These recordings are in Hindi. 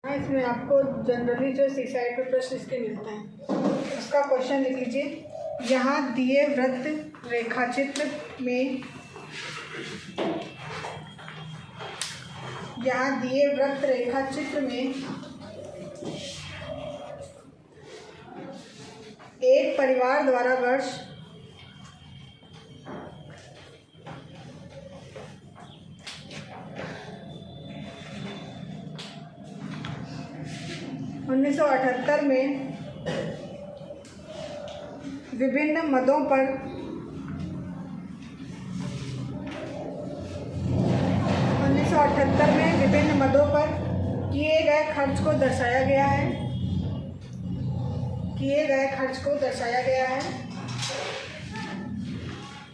इसमें आपको जनरली जो सीसाइड पे प्रश्न इसके मिलते हैं, उसका क्वेश्चन लिख लीजिए। यहाँ दिए वृत्त रेखाचित्र में एक परिवार द्वारा वर्ष 1978 में विभिन्न मदों पर किए गए खर्च को दर्शाया गया है।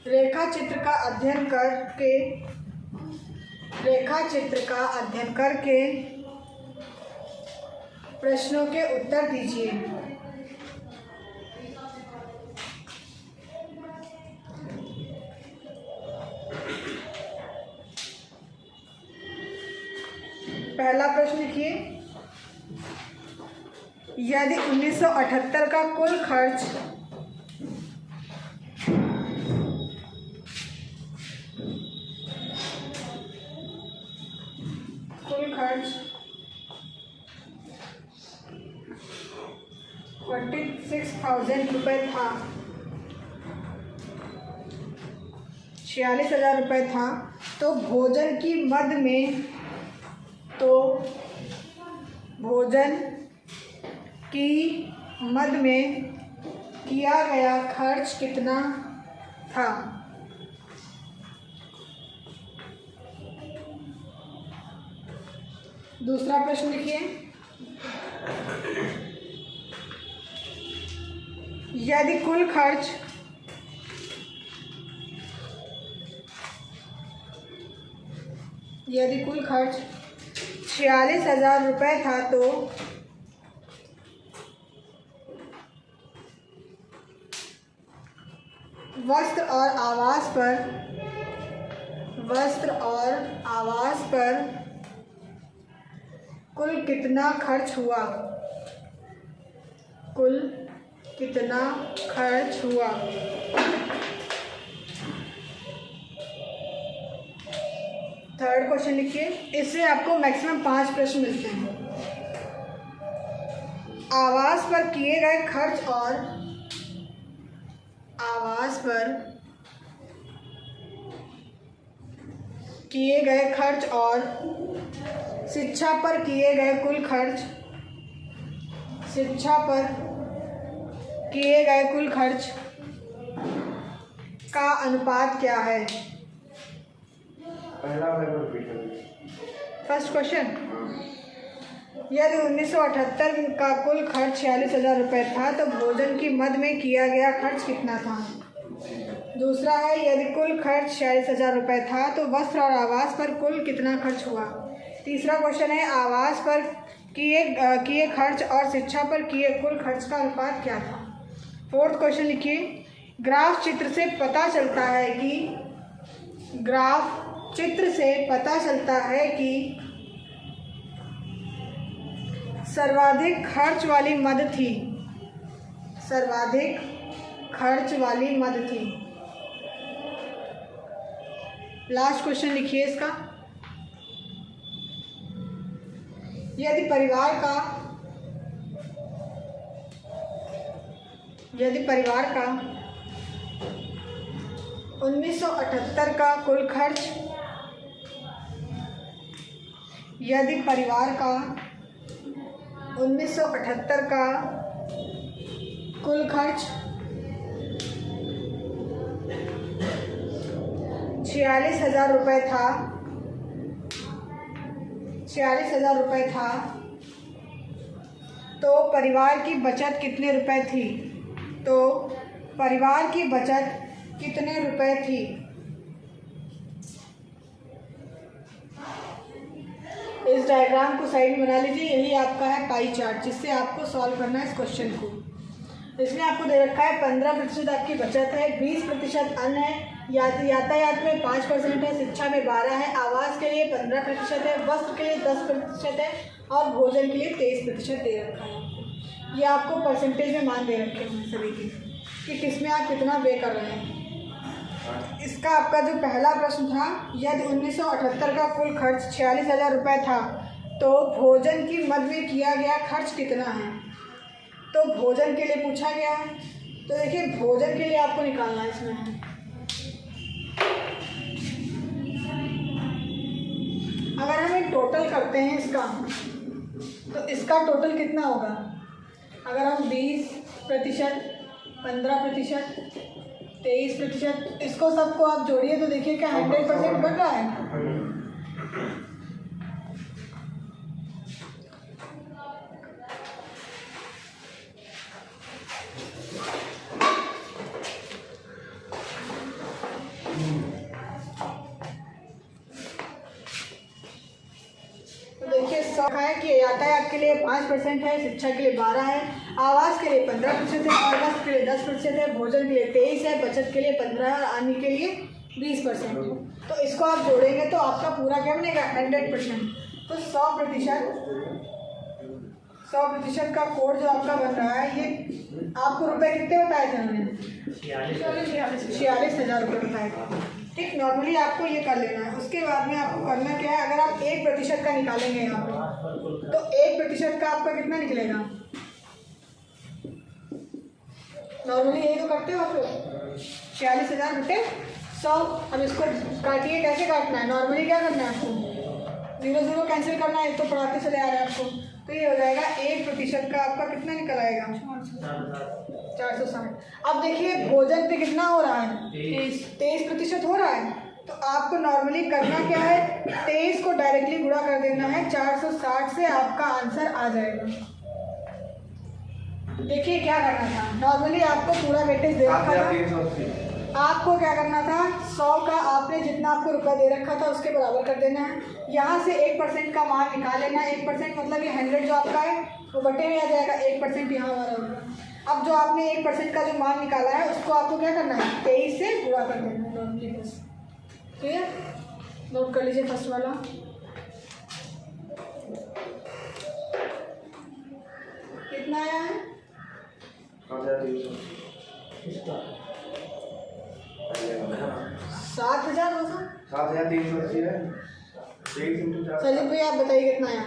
रेखाचित्र का अध्ययन करके प्रश्नों के उत्तर दीजिए। पहला प्रश्न लिखिए, यदि 1978 का कुल खर्च ₹46,000 था, 46,000 रुपये था, तो भोजन की मद में किया गया खर्च कितना था? दूसरा प्रश्न लिखिए, यदि कुल खर्च 46,000 रुपये था, तो वस्त्र और आवास पर कुल कितना खर्च हुआ? थर्ड क्वेश्चन लिखिए, इससे आपको मैक्सिमम 5 प्रश्न मिलते हैं। आवास पर किए गए खर्च और शिक्षा पर किए गए कुल खर्च का अनुपात क्या है? फर्स्ट क्वेश्चन, यदि 1978 का कुल खर्च 46,000 रुपये था, तो भोजन की मद में किया गया खर्च कितना था? दूसरा है, यदि कुल खर्च 46,000 रुपये था, तो वस्त्र और आवास पर कुल कितना खर्च हुआ? तीसरा क्वेश्चन है, आवास पर किए खर्च और शिक्षा पर किए कुल खर्च का अनुपात क्या था? फोर्थ क्वेश्चन लिखिए, ग्राफ चित्र से पता चलता है कि सर्वाधिक खर्च वाली मद थी। लास्ट क्वेश्चन लिखिए इसका, यदि परिवार का 1978 का कुल खर्च 46,000 रुपये था, तो परिवार की बचत कितने रुपए थी? इस डायग्राम को साइड में बना लीजिए। यही आपका है पाई चार्ट, जिससे आपको सॉल्व करना है इस क्वेश्चन को। इसमें आपको दे रखा है 15% आपकी बचत है, 20% अन्न है, यातायात में 5% है, शिक्षा में 12 है, आवास के लिए 15% है, वस्त्र के लिए 10% है, और भोजन के लिए 23% दे रखा है आपको। ये आपको परसेंटेज में मान दे रखे हैं सभी के कि किसमें आप कितना वे कर रहे हैं। इसका आपका जो पहला प्रश्न था, यदि 1978 का कुल खर्च 46,000 रुपये था तो भोजन की मद में किया गया खर्च कितना है। तो भोजन के लिए पूछा गया है, तो देखिए भोजन के लिए आपको निकालना है इसमें। अगर हम एक टोटल करते हैं इसका, तो इसका टोटल कितना होगा। अगर हम 20%, 15%, 23%, इसको सबको आप जोड़िए तो देखिए क्या 100% बन रहा है। है कि यातायात के लिए 5% है, शिक्षा के लिए 12 है, आवास के लिए 15% है, और वस्त्र के लिए 10% है, भोजन के लिए 23 है, बचत के लिए 15 और आने के लिए 20% है। तो इसको आप जोड़ेंगे तो आपका पूरा क्या बनेगा 100%। तो 100% का कोड जो आपका बन रहा है, ये आपको रुपए कितने बताए थे हमने 46,000 रुपये बताए थे। ठीक, नॉर्मली आपको ये कर लेना है। उसके बाद में आपको करना क्या है, अगर आप 1% का निकालेंगे यहाँ पे तो 1% का आपका कितना निकलेगा। नॉर्मली यही तो करते हो आप लोग, 46,000 बटे 100। अब इसको काटिए, कैसे काटना है, नॉर्मली क्या करना है आपको 0 कैंसिल करना है, तो पढ़ाते चले आ रहे हैं आपको। तो ये हो जाएगा 1% का आपका कितना निकल आएगा 460। अब देखिए भोजन पे कितना हो रहा है 23% हो रहा है। तो आपको नॉर्मली करना क्या है, 23 को डायरेक्टली गुणा कर देना है 460 से, आपका आंसर आ जाएगा। देखिए क्या करना था, नॉर्मली आपको पूरा वेटेज दे रखा था, आपको क्या करना था 100 का आपने जितना आपको रुपया दे रखा था उसके बराबर कर देना है। यहाँ से 1% का मान निकाल लेना। 1% मतलब ये 100 जो आपका है वो बटे में आ जाएगा, 1% यहाँ हमारा होगा। अब जो आपने 1% का जो मान निकाला है उसको आपको क्या करना है 23 से गुणा कर देना है नॉर्मली बस। ठीक है, नोट कर लीजिए फर्स्ट वाला। कितना आया है 7,380 है। सलीम भाई आप बताइए कितना आया।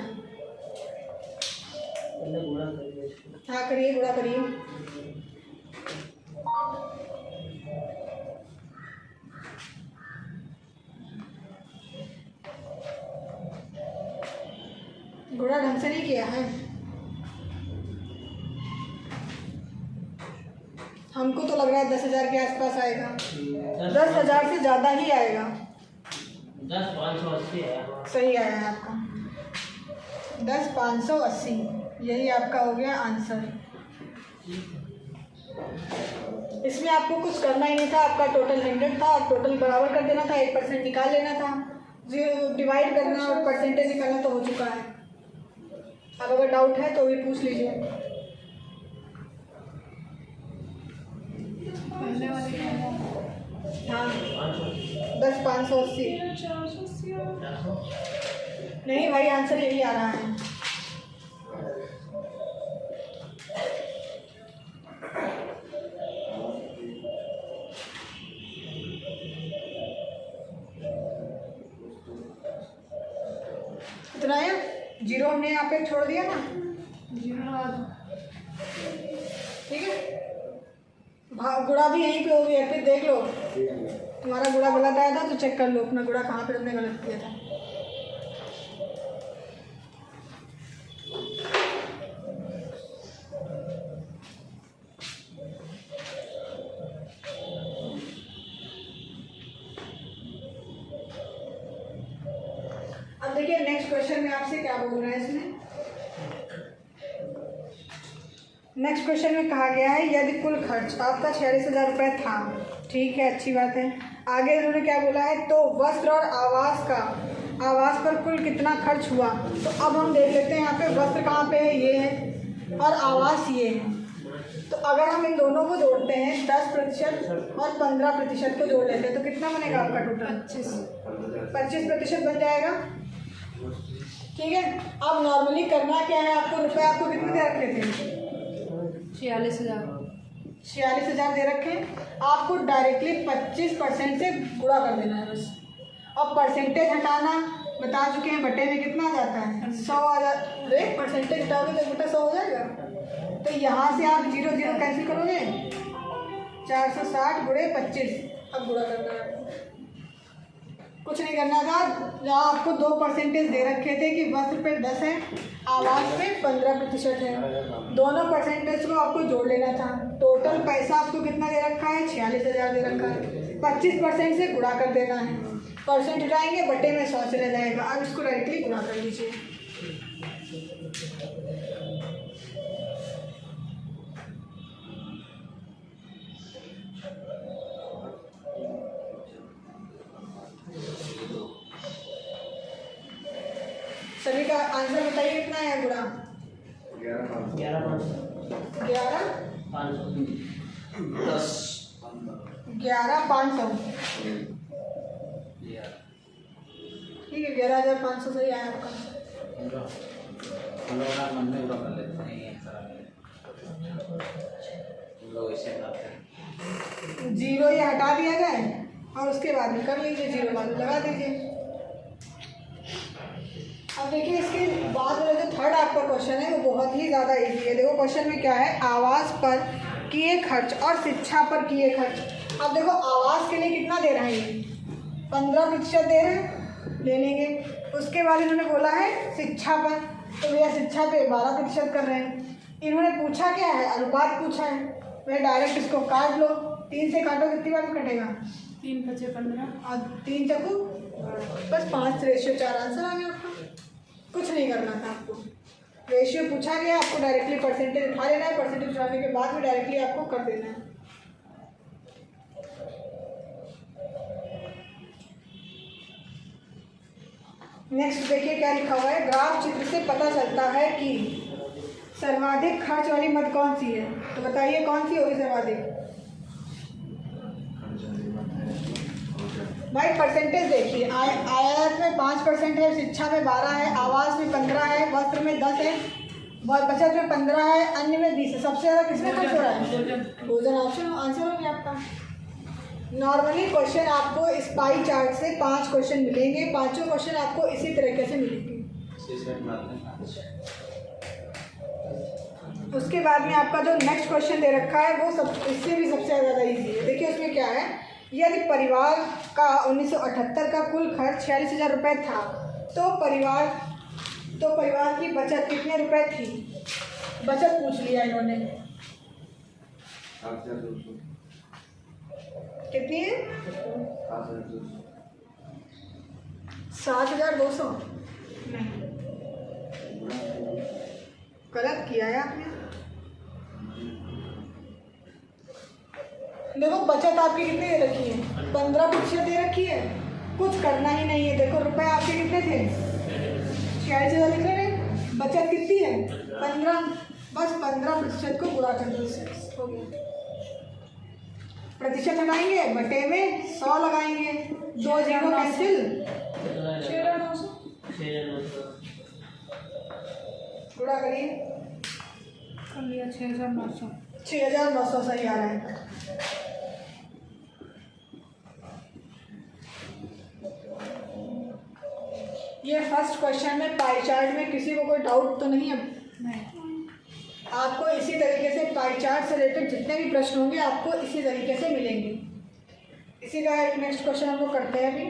हाँ करिए, गुणा करिए। गुणा ढंग से नहीं किया है, हमको तो लग रहा है 10,000 के आसपास आएगा। 10,000 से ज़्यादा ही आएगा। 10,580 है। सही आया है आपका 10,580, यही आपका हो गया आंसर। इसमें आपको कुछ करना ही नहीं था, आपका टोटल 100 था, टोटल बराबर कर देना था, 1% निकाल लेना था, डिवाइड करना और परसेंटेज निकालना तो हो चुका है। अब अगर डाउट है तो भी पूछ लीजिए। हाँ 10,580 नहीं भाई, आंसर यही आ रहा है। इतना है, 0 हमने यहाँ पे छोड़ दिया ना, 0 ठीक है। गुणा भी यहीं पे हो गया, फिर देख लो तुम्हारा गुणा गलत आया था तो चेक कर लो अपना गुणा कहाँ पे तुमने गलत किया था। अब देखिए नेक्स्ट क्वेश्चन में आपसे क्या बोल रहा है। इसमें नेक्स्ट क्वेश्चन में कहा गया है यदि कुल खर्च आपका 46,000 रुपये था, ठीक है अच्छी बात है। आगे उन्होंने क्या बोला है, तो वस्त्र और आवास पर कुल कितना खर्च हुआ। तो अब हम देख लेते हैं यहाँ पे वस्त्र कहाँ पे है, ये है, और आवास ये है। तो अगर हम इन दोनों को जोड़ते हैं 10% और 15% को जोड़ लेते हैं तो कितना बनेगा आपका टोटल 25% बन जाएगा। ठीक है। अब नॉर्मली करना क्या है आपको, रुपए आपको कितने दे रखे थे? 46,000। 46,000 दे रखे हैं। आपको डायरेक्टली 25% से गुणा कर देना है बस। अब परसेंटेज हटाना बता चुके हैं, बटे में कितना आ जाता है? 100 आ जाता है। अरे परसेंटेज हटाओगे तो बटा 100 हो जाएगा। तो यहाँ से आप 0 0 कैंसिल करोगे, 460 गुणे 25। अब गुणा करना है आपको, कुछ नहीं करना था। जहाँ आपको 2 परसेंटेज दे रखे थे कि वस्त्र पे 10 है, आवास पे 15% है, दोनों परसेंटेज को आपको जोड़ लेना था। टोटल पैसा आपको कितना दे रखा है? 46,000 दे रखा है। 25% से गुणा कर देना है, परसेंट हटाएंगे, बटे में 100 चला जाएगा। अब इसको डायरेक्टली गुणा कर लीजिए। सभी का आंसर बताइए कितना है गुणा? 11,500। ठीक है, 11,500 सही आया आपका। जीरो ये हटा दिया जाए और उसके बाद में कर लीजिए, जीरो वाले लगा दीजिए। अब देखिए इसके बाद वाला जो थर्ड आपका क्वेश्चन है वो बहुत ही ज़्यादा इजी है। देखो क्वेश्चन में क्या है, आवास पर किए खर्च और शिक्षा पर किए खर्च। अब देखो आवास के लिए कितना दे रहे हैं, ये 15% दे रहे हैं, ले लेंगे। उसके बाद इन्होंने बोला है शिक्षा पर, तो भैया शिक्षा पे 12% कर रहे हैं। इन्होंने पूछा क्या है, अनुपात पूछा है, भैया डायरेक्ट इसको काट लो। 3 से काटो कितनी बार में कटेगा? 3 × 5 = 15 और 3 चक्कू बस 5:4 आंसर आ गया आपका। कुछ नहीं करना था आपको, रेशियो पूछा गया, आपको डायरेक्टली परसेंटेज उठा लेना है, परसेंटेज उठाने के बाद में डायरेक्टली आपको कर देना है। नेक्स्ट देखिए क्या लिखा हुआ है, ग्राफ चित्र से पता चलता है कि सर्वाधिक खर्च वाली मद कौन सी है। तो बताइए कौन सी होगी सर्वाधिक? भाई परसेंटेज देखिए, आयात में 5% है, शिक्षा में 12 है, आवास में 15 है, वस्त्र में 10 है, बचत में 15 है, अन्य में 20 है। सबसे ज़्यादा किसमें खर्च हो रहा है? भोजन। ऑप्शन आंसर हो गया आपका। नॉर्मली क्वेश्चन आपको इस पाई चार्ट से 5 क्वेश्चन मिलेंगे, पांचों क्वेश्चन आपको इसी तरीके से मिलेंगे। उसके बाद में आपका जो नेक्स्ट क्वेश्चन दे रखा है वो सब इससे भी सबसे ज़्यादा इजी है। देखिए उसमें क्या है, यदि परिवार का 1978 का कुल खर्च 46,000 रुपये था, तो परिवार की बचत कितने रुपए थी? बचत पूछ लिया इन्होंने, कितनी है? 7,200। नहीं, गलत किया है आपने। देखो बचत आपकी कितनी दे रखी है? 15% दे रखी है, कुछ करना ही नहीं है। देखो रुपए आपके कितने थे? 46,000 लिख रहे हैं, बचत कितनी है? 15। बस 15% को गुणा कर दो, हो गया। प्रतिशत हटाएंगे, बटे में 100 लगाएंगे, 2 0 कैंसिल, 6,900 गुणा करिए, कर लिया। 6,900। 6,900 सही आ रहा है। ये फर्स्ट क्वेश्चन में पाई चार्ट में किसी को कोई डाउट तो नहीं है? नहीं। आपको इसी तरीके से पाई चार्ट से रिलेटेड जितने भी प्रश्न होंगे आपको इसी तरीके से मिलेंगे। इसी का एक नेक्स्ट क्वेश्चन हम लोग करते हैं अभी।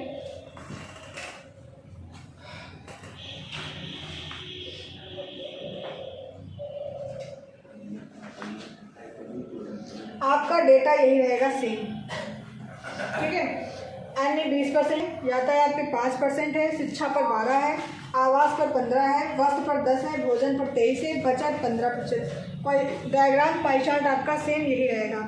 आपका डेटा यही रहेगा सेम, ठीक है। अन्य 20%, यातायात पे 5% है, शिक्षा पर 12 है, आवास पर 15 है, वस्त्र पर 10 है, भोजन पर 23 है, बचत 15%। डायग्राम पाई चार्ट आपका सेम यही रहेगा।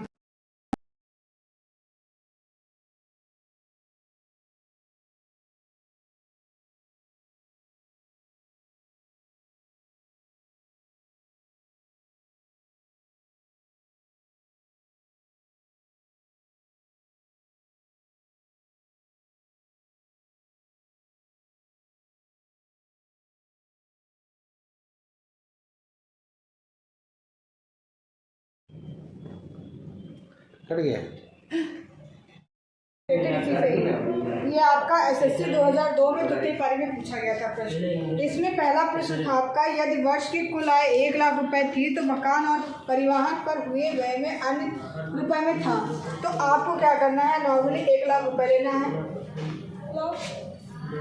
कट गया। ये आपका एसएससी 2002 में द्वितीय पारी में पूछा गया था प्रश्न। इसमें पहला प्रश्न था आपका, यदि वर्ष की कुल आय 1 लाख रुपए थी तो मकान और परिवहन पर हुए व्यय में अन्य रुपए में था, तो आपको क्या करना है? नॉर्मली 1 लाख रुपए लेना है,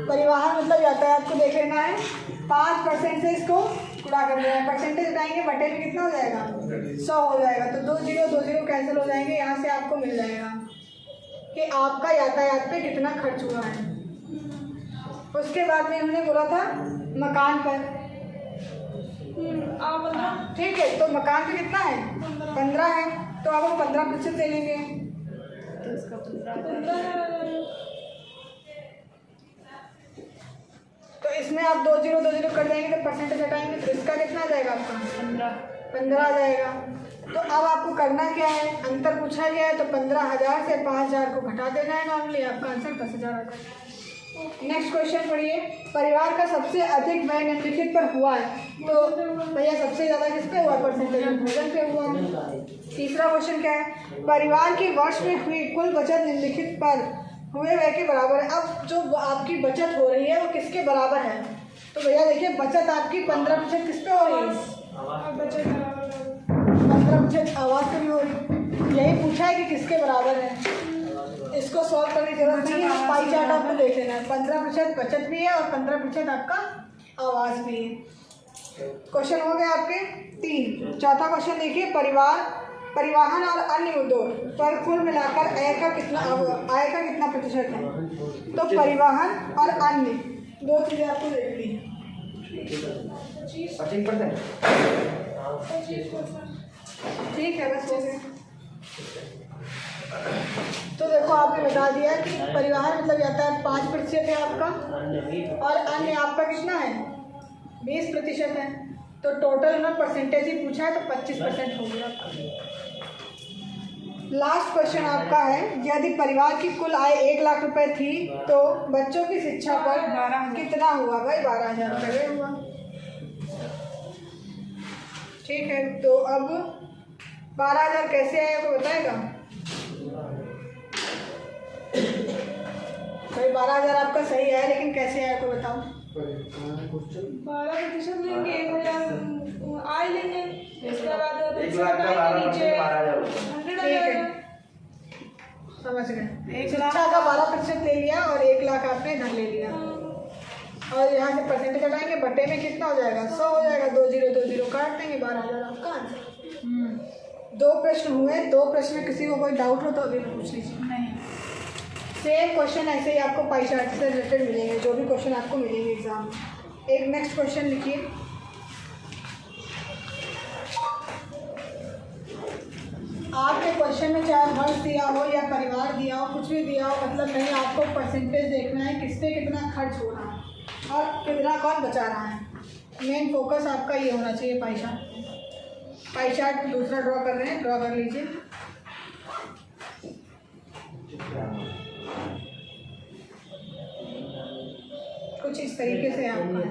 परिवहन मतलब यातायात को देख लेना है, 5% से इसको गुणा कर देना है, परसेंटेज उठाएंगे बटे में कितना हो जाएगा? 100 हो जाएगा। तो 2 0 कैंसिल हो जाएंगे, यहाँ से आपको मिल जाएगा कि आपका यातायात पे कितना खर्च हुआ है। उसके बाद में हमने बोला था मकान पर, ठीक है, तो मकान पे कितना है? 15 है, तो अब हम 15% ले लेंगे, तो इसका 15 तो इसमें आप 2 0 कर देंगे तो परसेंटेज हटाएंगे तो इसका कितना आ जाएगा? आपका 15 आ जाएगा। तो अब आपको करना क्या है? अंतर पूछा गया है तो 15,000 से 5,000 को घटा देना है, नॉर्मली आपका आंसर 10,000 आता है। नेक्स्ट क्वेश्चन पढ़िए। परिवार का सबसे अधिक व्यय निम्नलिखित पर हुआ है, तो भैया सबसे ज़्यादा किस पे हुआ? परसेंटेज भोजन पे हुआ है। तीसरा क्वेश्चन क्या है? परिवार की वर्ष में हुई कुल बचत निम्नलिखित पर हुए व्यय के बराबर है। अब जो आपकी बचत हो रही है वो किसके बराबर है? तो भैया देखिए, बचत आपकी 15% किस पे हो रही है? 15% आवाज़ पे भी हो रही। यही पूछा है कि किसके बराबर है, इसको सॉल्व करने की जरूरत नहीं है, पाई चार्ट आपको देख लेना है। 15% बचत भी है और 15% आपका आवाज़ भी है। क्वेश्चन हो गए आपके 3। चौथा क्वेश्चन देखिए, परिवहन और अन्य उद्योग पर कुल मिलाकर आय का कितना प्रतिशत है? तो परिवहन और अन्य 2 चीज़ें आपको देख ली। 25%। ठीक है, बस हो गया। तो देखो आपने बता दिया कि परिवहन मतलब यातायात 5% है आपका और अन्य आपका कितना है? 20% है। तो टोटल में परसेंटेज ही पूछा है तो 25% हो गया। लास्ट क्वेश्चन आपका है, यदि परिवार की कुल आय 1 लाख रुपए थी तो बच्चों की शिक्षा पर 12,000 कितना हुआ? भाई 12,000 रुपये हुआ। ठीक है, तो अब 12,000 कैसे आया आपको बताएगा? भाई 12,000 आपका सही है, लेकिन कैसे आया आपको बताओ? 12% लेंगे, 1,000 आय लेंगे, इसके बाद 1 लाख का 12% 12,000। ठीक है, समझ गए। शिक्षा का 12% ले लिया और 1 लाख आपने इधर ले लिया और यहाँ से परसेंटेज हटाएंगे, बटे में कितना हो जाएगा? 100 हो जाएगा। 2 0 काट देंगे, 12,000 आपका आंसर। 2 प्रश्न हुए। 2 प्रश्न में किसी को कोई डाउट हो तो अभी पूछ लीजिए। नहीं। सेम क्वेश्चन ऐसे ही आपको पाई चार्ट से रिलेटेड मिलेंगे, जो भी क्वेश्चन आपको मिलेंगे एग्जाम में। एक नेक्स्ट क्वेश्चन लिखिए, आपके क्वेश्चन में चाहे वर्ष दिया हो या परिवार दिया हो, कुछ भी दिया हो, मतलब नहीं, आपको परसेंटेज देखना है किस पे कितना खर्च हो रहा है और कितना कौन बचा रहा है। मेन फोकस आपका ये होना चाहिए। पाई चार्ट दूसरा ड्रॉ कर रहे हैं, ड्रॉ कर लीजिए। कुछ इस तरीके से आपका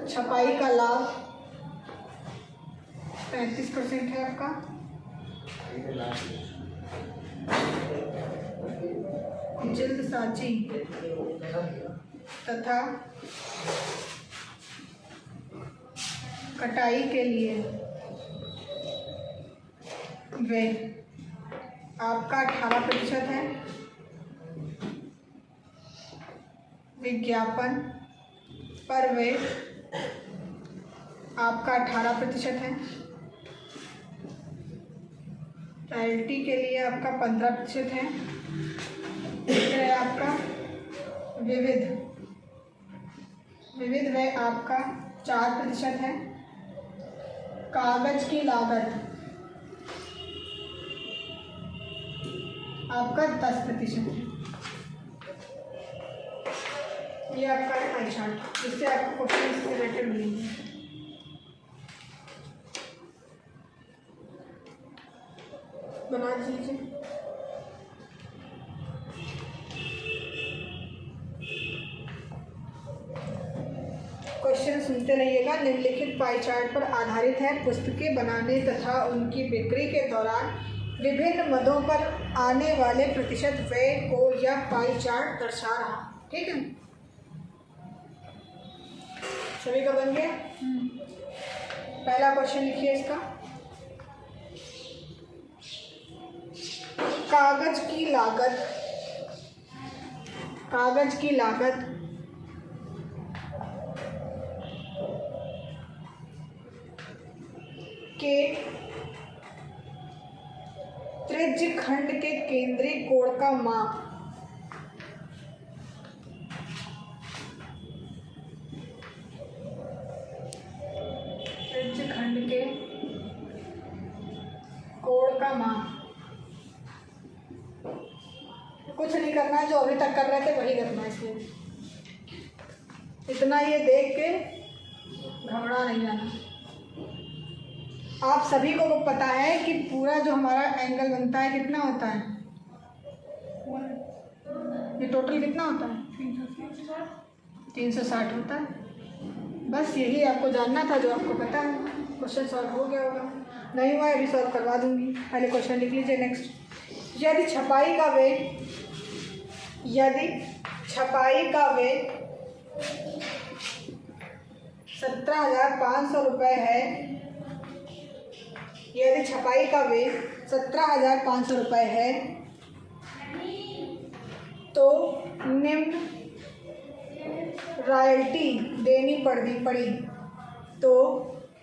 छपाई का लाभ 35% है आपका। जल्दसाजी तथा कटाई के लिए वे आपका 18% है। विज्ञापन पर वे आपका 18% है। रॉयल्टी के लिए आपका 15% है। फिर है आपका विविध वे आपका 4% है। कागज की लागत आपका 10% है। ये आपका है पाई चार्ट, जिससे आपको क्वेश्चन से रिलेटेड मिलेंगे। बना दीजिए। क्वेश्चन सुनते रहिएगा। निम्नलिखित पाई चार्ट पर आधारित है। पुस्तकें बनाने तथा उनकी बिक्री के दौरान विभिन्न मदों पर आने वाले प्रतिशत व्यय को यह पाई चार्ट दर्शा रहा। ठीक है, सभी का बन गया। पहला क्वेश्चन लिखिए इसका। कागज की लागत, कागज की लागत के त्रिज्य खंड के केंद्रीय कोण का माप त्रिज्य खंड के कोण का माप। कुछ नहीं करना है, जो अभी तक कर रहे थे वही करना है। इसलिए इतना ये देख के घबरा नहीं जाना। आप सभी को पता है कि पूरा जो हमारा एंगल बनता है कितना होता है, ये टोटल कितना होता है, 360 होता है। बस यही आपको जानना था, जो आपको पता है। क्वेश्चन सॉल्व हो गया होगा, नहीं हुआ अभी सॉल्व करवा दूंगी। पहले क्वेश्चन लिख लीजिए। नेक्स्ट, यदि छपाई का वेग, यदि छपाई का वेग 17,500 रुपये है, यदि छपाई का वेग 17,500 रुपये है, तो निम्न रॉयल्टी देनी पड़ी, तो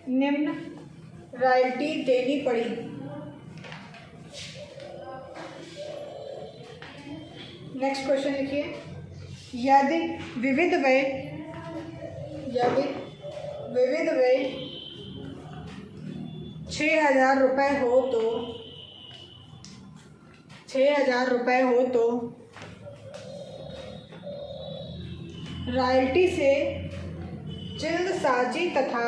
निम्न रॉयल्टी देनी पड़ी। नेक्स्ट क्वेश्चन लिखिए। यदि विविध व्यय, यदि विविध व्यय 6,000 रुपये हो तो, 6,000 रुपये हो तो रॉयल्टी से जल्दसाजी तथा,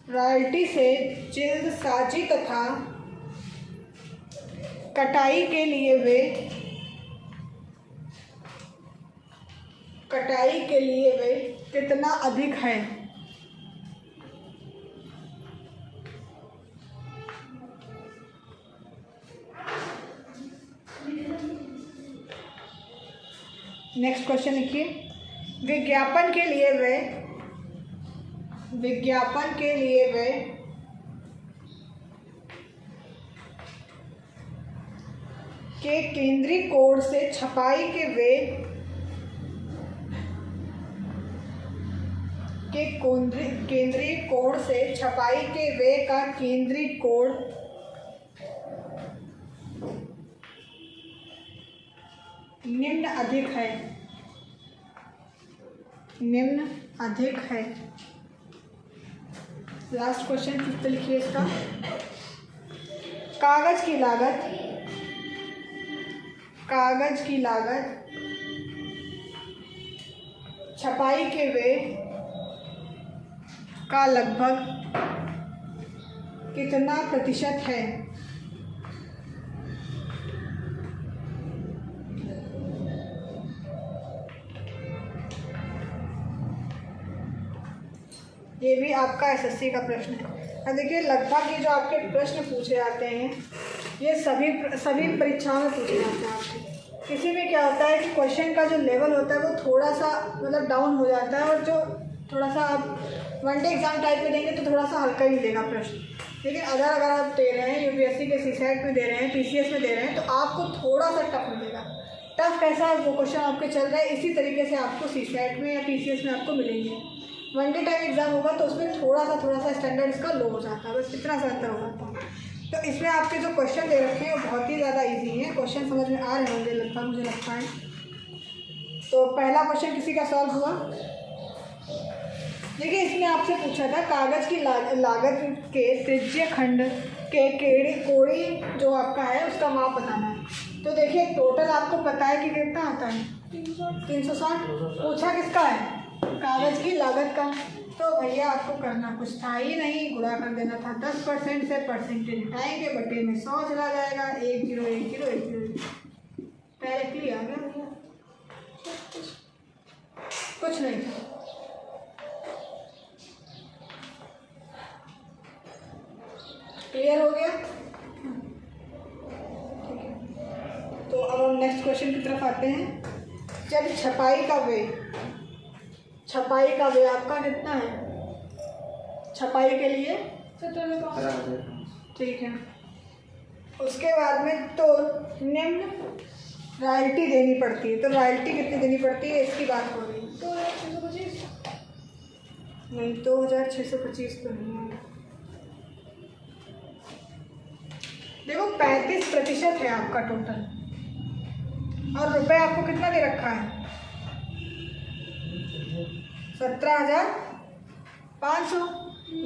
रॉयल्टी से जल्दसाजी तथा कटाई के लिए वे, कटाई के लिए वे कितना अधिक है। नेक्स्ट क्वेश्चन लिखिए। विज्ञापन के लिए वे, विज्ञापन के लिए वे के केंद्रीय कोण से छपाई के वे के केंद्रीय कोण से छपाई के वे का केंद्रीय कोण निम्न अधिक है, निम्न अधिक है। लास्ट क्वेश्चन फिफ्थ लिखिए इसका। कागज की लागत, कागज की लागत छपाई के वे का लगभग कितना प्रतिशत है। ये भी आपका एसएससी का प्रश्न है। अब देखिए, लगभग ये जो आपके प्रश्न पूछे जाते हैं ये सभी परीक्षाओं में पूछे जाते हैं आपके। किसी में क्या होता है कि क्वेश्चन का जो लेवल होता है वो थोड़ा सा मतलब डाउन हो जाता है, और जो थोड़ा सा आप वनडे एग्जाम टाइप में देंगे तो थोड़ा सा हल्का ही मिलेगा प्रश्न। लेकिन अगर आप दे रहे हैं यूपीएससी के सीसेट में दे रहे हैं, पीसीएस में दे रहे हैं, तो आपको थोड़ा सा टफ मिलेगा। टफ कैसा है, वो क्वेश्चन आपके चल रहा है इसी तरीके से आपको सीसेट में या पीसीएस में आपको मिलेंगे। वनडे टाइम एग्जाम होगा तो उसमें थोड़ा सा स्टैंडर्ड इसका लो हो जाता है, बस इतना सा अंतर हो जाता है। तो इसमें आपके जो क्वेश्चन दे रखे हैं वो बहुत ही ज़्यादा इजी हैं। क्वेश्चन समझ में आ रहे होंगे लगभग, मुझे लगता है। तो पहला क्वेश्चन किसी का सॉल्व हुआ। देखिए, इसमें आपसे पूछा था कागज़ की लागत के त्रिज्य खंड के कोणी जो आपका है उसका माप बताना है। तो देखिए, टोटल आपको पता है कि कितना आता है, 360। पूछा किसका है, कागज़ की लागत का। तो भैया आपको करना कुछ था ही नहीं, गुणा कर देना था। 10% से परसेंटेज हटाएंगे, बटे में 100 चला जाएगा। 1 0 1 0 1 0 डायरेक्टली आ गया भैया। कुछ नहीं था। क्लियर हो गया? ठीक है, तो अब हम नेक्स्ट क्वेश्चन की तरफ आते हैं। जब छपाई का वे आपका कितना है छपाई के लिए? 17,500। ठीक है। उसके बाद में तो निम्न रॉयल्टी देनी पड़ती है, तो रॉयल्टी कितनी देनी पड़ती है इसकी बात हो रही है। 2,625। नहीं, 2,625 तो नहीं है। देखो 35% है आपका टोटल, और रुपए आपको कितना दे रखा है? 17,500।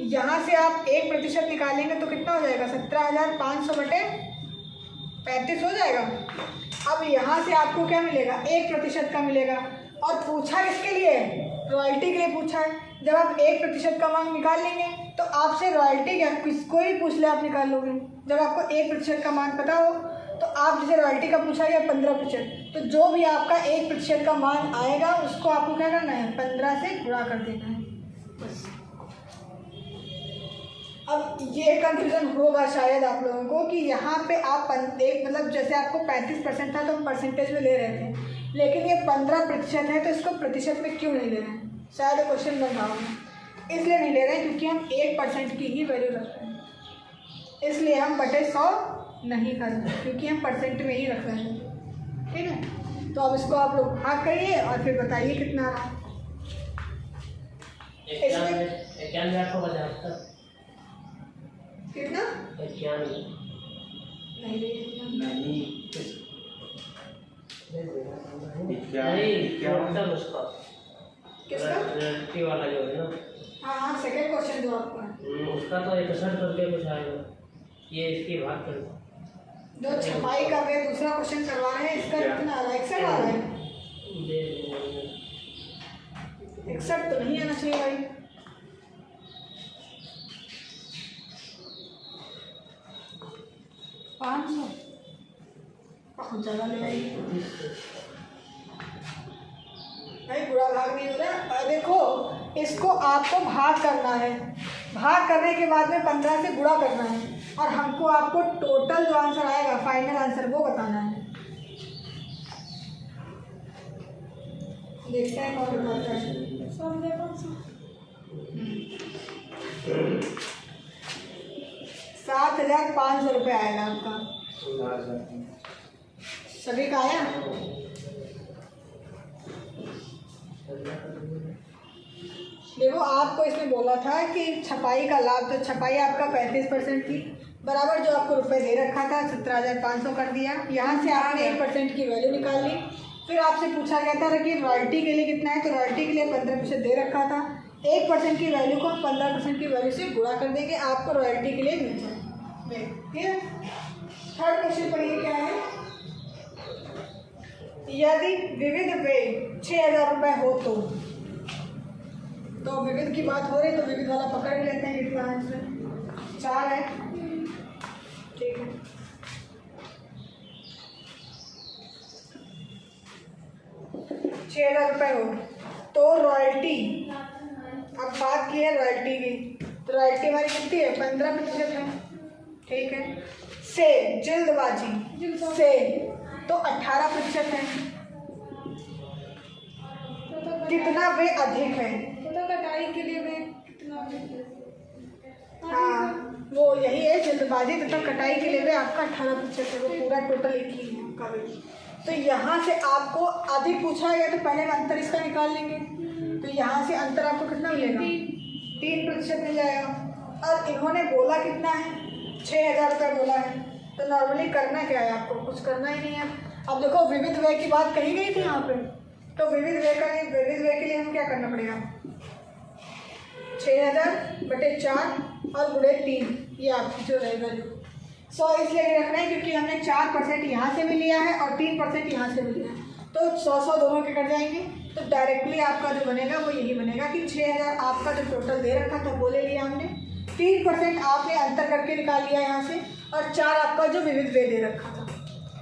यहाँ से आप 1% निकालेंगे तो कितना हो जाएगा? 17,500 बटे 35 हो जाएगा। अब यहाँ से आपको क्या मिलेगा? 1% का मिलेगा। और पूछा किसके लिए? रॉयल्टी के लिए पूछा है। जब आप 1% का मान निकाल लेंगे तो आपसे रॉयल्टी क्या, कोई भी पूछ ले आप निकाल लोगे। जब आपको 1% का मान पता हो तो आप जैसे रॉयल्टी का पूछा गया 15%, तो जो भी आपका 1% का मान आएगा उसको आपको क्या करना है? 15 से गुणा कर देना है, बस। अब ये कंफ्यूजन होगा शायद आप लोगों को कि यहाँ पे आप मतलब जैसे आपको 35% था तो हम परसेंटेज में ले रहे थे, लेकिन ये 15% है तो इसको प्रतिशत में क्यों नहीं ले रहे हैं? शायद क्वेश्चन बन रहा होगा। इसलिए नहीं ले रहे हैं क्योंकि हम 1% की ही वैल्यू रख रहे हैं, इसलिए हम बटे 100 नहीं कर रहे, क्योंकि हम परसेंट में ही रख रहे हैं। ठीक है, तो अब इसको आप लोग भाग करिए और फिर बताइए कितना रहा। कितना? किसका? वाला जो है ना, हाँ, सेकेंड क्वेश्चन जो आपका है उसका तो 61 करके कुछ आएगा। ये इसकी भाग कर जो छपाई का वे दूसरा क्वेश्चन करवा रहे हैं, इसका कितना आ रहा है? 61 आ रहा है। 61 तो नहीं आना चाहिए भाई। बहुत ज़्यादा ले आई भाई, बुरा भाग नहीं हो रहा। देखो, इसको आपको भाग करना है, भाग करने के बाद में 15 से गुणा करना है, और हमको आपको टोटल जो आंसर आएगा, फाइनल आंसर, वो बताना है। देखते हैं कौन बताता है। 7,500 रुपये आएगा आपका। सभी का आया? देखो, आपको इसमें बोला था कि छपाई का लाभ, तो छपाई आपका 35% थी, बराबर जो आपको रुपए दे रखा था 17,500 कर दिया। यहाँ से आपने 1% की वैल्यू निकाल ली। फिर आपसे पूछा गया था कि रॉयल्टी के लिए कितना है, तो रॉयल्टी के लिए 15% दे रखा था। 1% की वैल्यू को 15% की वैल्यू से गुणा कर देंगे, आपको रॉयल्टी के लिए मिल जाए। ठीक है, थर्ड क्वेश्चन पर ये क्या है? यदि विविध व्यय 6,000 रुपये हो तो विविध की बात हो रही तो विविध वाला पकड़ ही लेते हैं। कितना है इसमें? 4 है। ठीक है, ₹6,000 हो तो रॉयल्टी, अब बात की है रॉयल्टी की, तो रॉयल्टी हमारी कितनी है? 15% है। ठीक है, से जल्दबाजी से तो 18% है। कितना वे अधिक है? तो कटाई के लिए वे कितना? हाँ, वो यही है, जल्दबाजी तथा कटाई के लिए वे आपका 18% है। वो पूरा टोटल एक ही है आपका वे। तो यहाँ से आपको अधिक पूछा गया तो पहले हम अंतर इसका निकाल लेंगे, तो यहाँ से अंतर आपको कितना मिलेगा? 3% मिल जाएगा। और इन्होंने बोला कितना है? 6,000 रुपये बोला है। तो नॉर्मली करना क्या है, आपको कुछ करना ही नहीं है। अब देखो, विविध व्यय की बात कही गई थी यहाँ पे, तो विविध व्यय के लिए हमें क्या करना पड़ेगा? 6,000 बटे 4 और गुणे 3, ये आपकी जो रहेगा जो 100 इसलिए रखना है क्योंकि हमने 4% यहाँ से भी लिया है और 3% यहाँ से भी लिया है, तो 100 दोनों के कट जाएंगे। तो डायरेक्टली आपका जो बनेगा वो यही बनेगा कि 6,000 आपका जो टोटल दे रखा था वो ले लिया हमने, 3% आपने अंतर करके निकाल लिया यहाँ से, और 4 आपका जो विविध व्यय दे रखा था।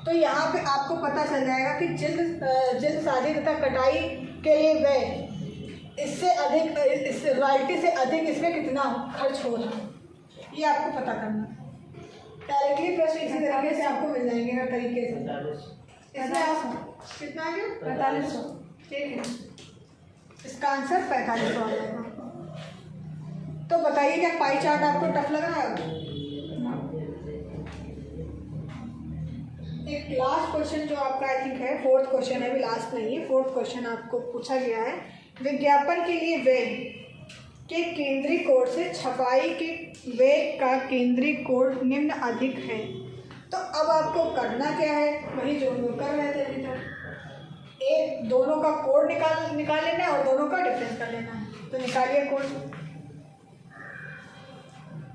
तो यहाँ पे आपको पता चल जाएगा कि जल्दसाजी तथा कटाई के लिए व्यय इससे अधिक, इस रॉयल्टी से अधिक इसमें कितना खर्च हो रहा है, ये आपको पता करना है। डायरेक्टली प्रश्न इसी तरीके से आपको मिल जाएंगे हर तरीके से। 45। इसमें आप कितना आ गया? 4500। ठीक है, इसका आंसर 4500 आ जाएगा। तो बताइए क्या पाई चार्ट आपको टफ लग रहा है? एक लास्ट क्वेश्चन जो आपका आई थिंक है, फोर्थ क्वेश्चन है, अभी लास्ट नहीं है, फोर्थ क्वेश्चन आपको पूछा गया है। विज्ञापन के लिए वेग के केंद्रीय कोण से छपाई के वेग का केंद्रीय कोण निम्न अधिक है। तो अब आपको करना क्या है, वही जो हम लोग कर रहे थे अभी तक। एक दोनों का कोण निकाल लेना है और दोनों का डिफरेंस कर लेना है। तो निकालिए कोण।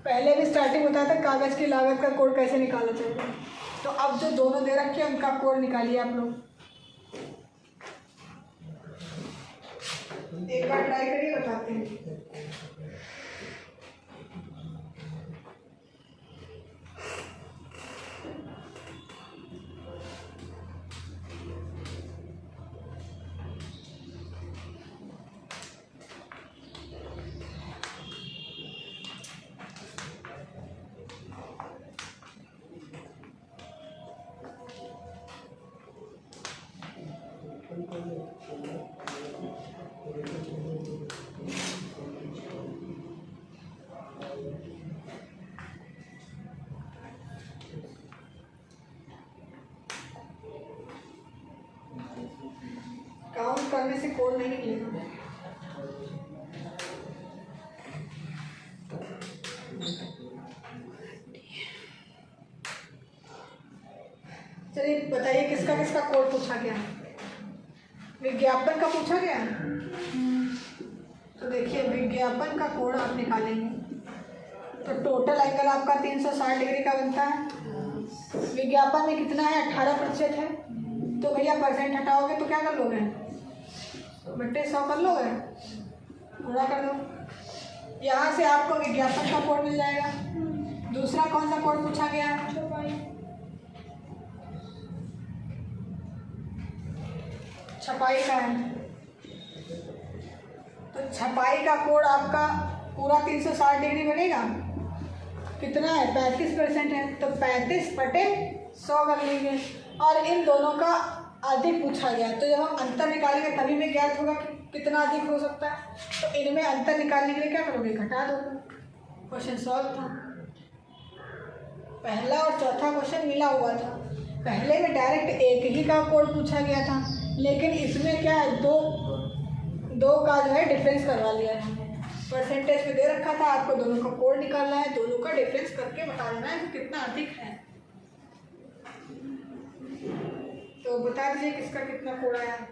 पहले भी स्टार्टिंग होता था कागज की लागत का कोण कैसे निकाला जाएगा। तो अब जो दोनों दे रखे हैं उनका कोण निकालिए आप लोग। एक बार ट्राई करिए, बताते हैं। काउंट करने से कोड नहीं निकलेगा। चलिए बताइए किसका किसका कोड पूछा गया है? विज्ञापन का पूछा गया है। तो देखिए विज्ञापन का कोड आप निकालेंगे तो टोटल एंगल आपका 360 डिग्री का बनता है। विज्ञापन में कितना है? 18% है। तो भैया परसेंट हटाओगे तो क्या कर लोगे? बट्टे 100 कर लोगे, पूरा कर दो। यहाँ से आपको विज्ञापन का कोड मिल जाएगा। दूसरा कौन सा कोड पूछा गया है? छपाई का है। तो छपाई का कोड आपका पूरा 360 डिग्री बनेगा। कितना है? 35% है। तो 35/100 कर लेंगे। और इन दोनों का अधिक पूछा गया, तो जब हम अंतर निकालेंगे तभी में ज्ञात होगा कि कितना अधिक हो सकता है। तो इनमें अंतर निकालने के लिए क्या करोगे? घटा दो। क्वेश्चन सॉल्व था। पहला और चौथा क्वेश्चन मिला हुआ था। पहले में डायरेक्ट एक ही का कोड पूछा गया था, लेकिन इसमें क्या है, दो का जो है डिफरेंस करवा लिया है। परसेंटेज में दे रखा था, आपको दोनों का कोड निकालना है, दोनों का डिफरेंस करके बता देना है कि कितना अधिक है। तो बता दीजिए किसका कितना कोड आया है।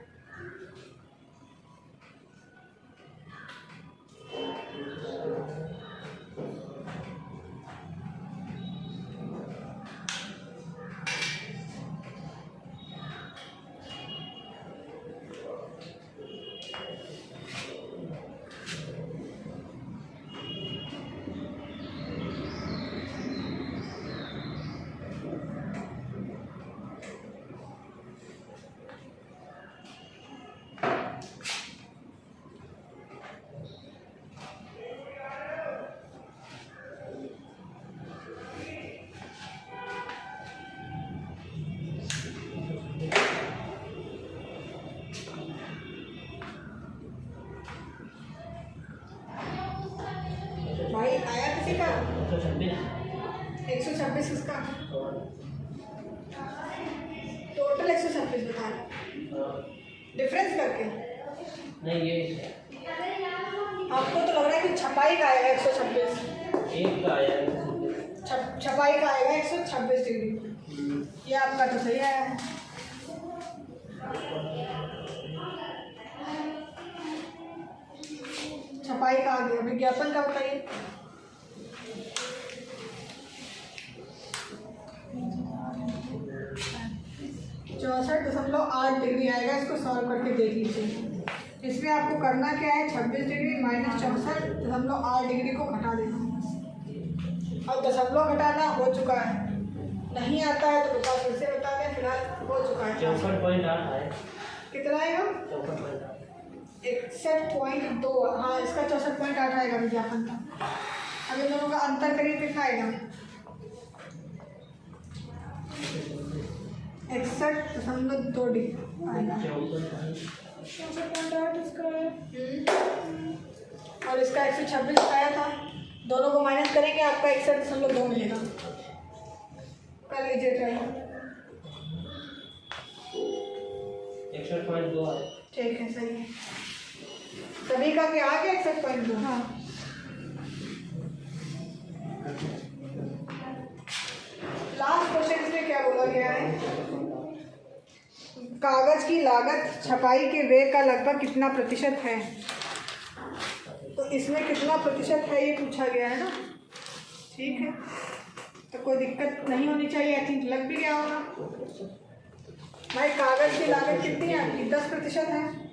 भाई आया किसी का? 126 किसका? टोटल 126 बता रहे, डिफरेंस करके नहीं। ये आपको तो लग रहा है कि छपाई का आएगा 126। एक का आया है। छपाई का आएगा 126 डिग्री। ये आपका तो सही आया है। छपाई का आ गया। विज्ञापन का बताइए। (64.8 डिग्री आएगा। इसको सॉल्व करके देख लीजिए। इसमें आपको करना क्या है? 26 डिग्री माइनस 64.8 डिग्री को घटा देना। अब दशमलव घटाना हो चुका है। नहीं आता है तो बता, फिर से बता दें। फिलहाल हो चुका है। 64.8 है। कितना आएगा? 64.8। 61.2। हाँ, इसका 64.8 आएगा विज्ञापन का। अब इन दोनों का अंतर करीब दिखाएगा 61.2 आएगा। 64.8 इसका है। और इसका 126 आया था। दोनों को माइनस करेंगे, आपका 61.2 मिलेगा। कर लीजिए ट्राई। 61.2 है। ठीक है, सही है। सभी का क्या आ गया 61.2? हाँ। लास्ट क्वेश्चन में क्या बोला गया है? कागज की लागत छपाई के व्यय का लगभग कितना प्रतिशत है? तो इसमें कितना प्रतिशत है ये पूछा गया है ना। ठीक है, तो कोई दिक्कत नहीं होनी चाहिए। आई थिंक लग भी गया होगा भाई। कागज की लागत कितनी है आपकी? 10% है।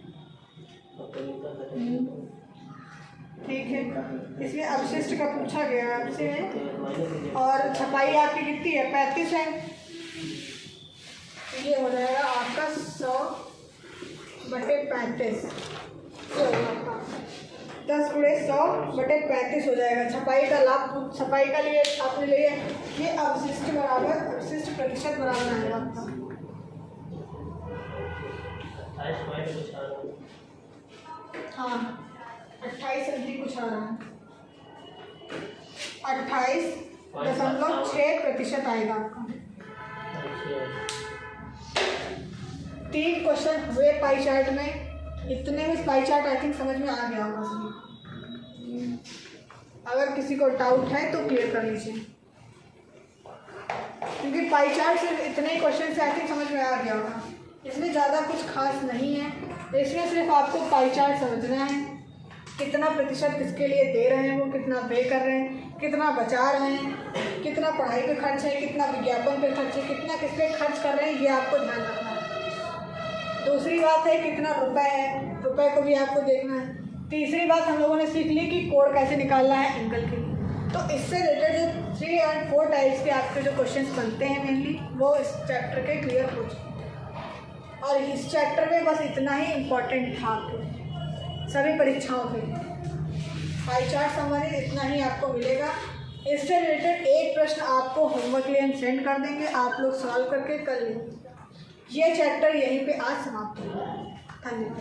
ठीक है, इसमें अपशिष्ट का पूछा गया है आपसे। और छपाई आपकी कितनी है? 35 है। ये हो जाएगा आपका 100/35। ये होगा आपका 10 × 100/35 हो जाएगा। छपाई का लाभ, छपाई का लिए आपने लिए ये अपशिष्ट प्रतिशत बराबर आएगा आपका। हाँ, 28 कुछ आ रहा है। 28.6% आएगा आपका। 3 क्वेश्चन हुए पाई चार्ट में। इतने में पाई चार्ट आई थिंक समझ में आ गया होगा सभी। अगर किसी को डाउट है तो क्लियर कर लीजिए, क्योंकि पाई चार्ट सिर्फ इतने ही क्वेश्चन से आई थिंक समझ में आ गया होगा। इसमें ज़्यादा कुछ खास नहीं है। इसमें सिर्फ आपको पाई चार्ट समझना है, कितना प्रतिशत किसके लिए दे रहे हैं, वो कितना पे कर रहे हैं, कितना बचा रहे हैं, कितना पढ़ाई पे खर्च है, कितना विज्ञापन पे खर्च है, कितना किस पे खर्च कर रहे हैं, ये आपको ध्यान रखना है। दूसरी बात है कितना रुपए है, रुपए को भी आपको देखना है। तीसरी बात हम लोगों ने सीख ली कि कोण कैसे निकालना है एंगल के। तो इससे रिलेटेड जो 3 और 4 टाइप्स के आपके जो क्वेश्चंस बनते हैं मेनली, वो इस चैप्टर के क्लियर हो चुके हैं। और इस चैप्टर में बस इतना ही इम्पोर्टेंट था आपको सभी परीक्षाओं के लिए। पाई चार्ट संबंधित इतना ही आपको मिलेगा। इससे रिलेटेड एक प्रश्न आपको होमवर्क लिए हम सेंड कर देंगे, आप लोग सॉल्व करके कर लेंगे। ये चैप्टर यहीं पे आज समाप्त होगा। धन्यवाद।